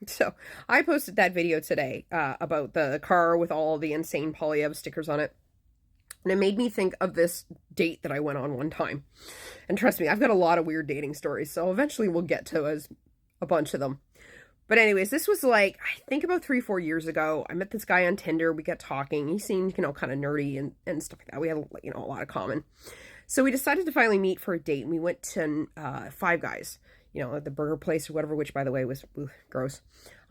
So I posted that video today about the car with all the insane Polyev stickers on it. And it made me think of this date that I went on one time. And trust me, I've got a lot of weird dating stories, so eventually we'll get to a bunch of them. But anyways, this was like, I think about 3-4 years ago. I met this guy on Tinder. We got talking. He seemed, kind of nerdy and stuff like that. We had, a lot of common. So we decided to finally meet for a date, and we went to Five Guys, at the burger place or whatever, which, by the way, was gross.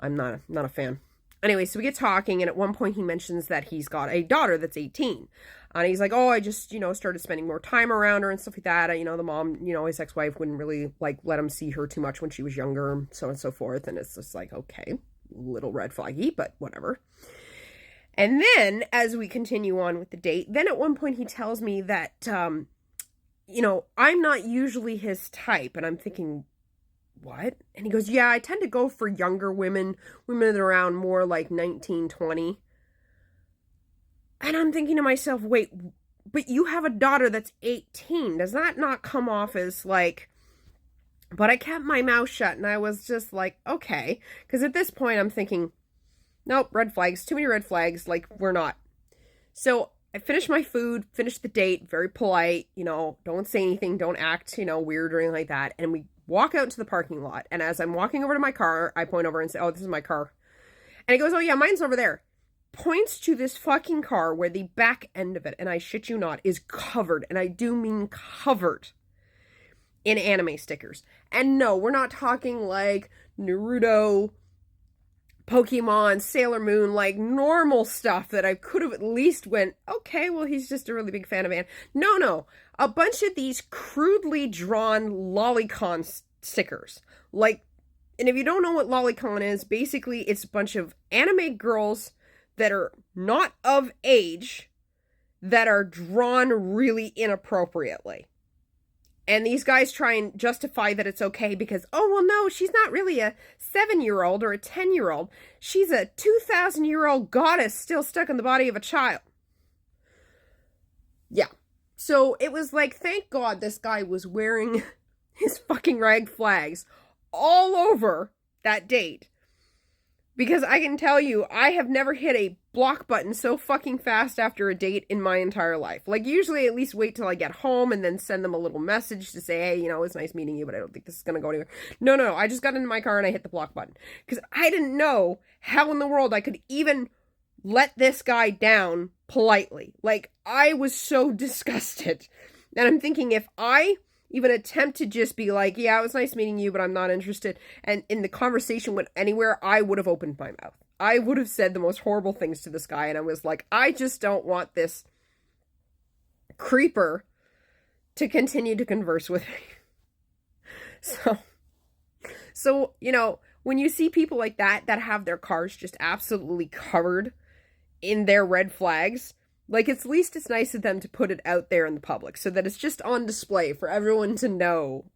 I'm not a fan. Anyway, so we get talking, and at one point he mentions that he's got a daughter that's 18. And he's like, oh, I just, started spending more time around her and stuff like that. The mom, his ex-wife wouldn't really, let him see her too much when she was younger, so on and so forth. And it's just like, okay, little red flaggy, but whatever. And then, as we continue on with the date, then at one point he tells me that, I'm not usually his type. And I'm thinking, what? And he goes, yeah, I tend to go for younger women that are around more like 19, 20. And I'm thinking to myself, wait, but you have a daughter that's 18. Does that not come off as like... But I kept my mouth shut, and I was just like, okay. Because at this point, I'm thinking, nope, red flags, too many red flags, we're not. So I finished my food, finished the date, very polite, don't say anything, don't act, weird or anything like that. And we walk out into the parking lot, and as I'm walking over to my car, I point over and say, oh, this is my car. And he goes, oh yeah, mine's over there. Points to this fucking car where the back end of it, and I shit you not, is covered, and I do mean covered, in anime stickers. And no, we're not talking like Naruto, Pokemon, Sailor Moon, like normal stuff that I could have at least went, okay, well, he's just a really big fan of anime. No, a bunch of these crudely drawn lolicon stickers. And if you don't know what lolicon is, basically it's a bunch of anime girls that are not of age that are drawn really inappropriately. And these guys try and justify that it's okay because, oh, well, no, she's not really a 7-year-old or a 10-year-old. She's a 2,000-year-old goddess still stuck in the body of a child. Yeah. So it was like, thank God this guy was wearing his fucking red flags all over that date. Because I can tell you, I have never hit a block button so fucking fast after a date in my entire life. Usually I at least wait till I get home and then send them a little message to say, hey, it's nice meeting you, but I don't think this is going to go anywhere. No. I just got into my car and I hit the block button. Because I didn't know how in the world I could even let this guy down politely. I was so disgusted. And I'm thinking, if I even attempt to just be like, yeah, it was nice meeting you, but I'm not interested, and in the conversation went anywhere, I would have opened my mouth. I would have said the most horrible things to this guy, and I was like, I just don't want this creeper to continue to converse with me. So, when you see people like that have their cars just absolutely covered in their red flags, at least it's nice of them to put it out there in the public so that it's just on display for everyone to know,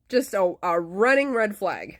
just a running red flag.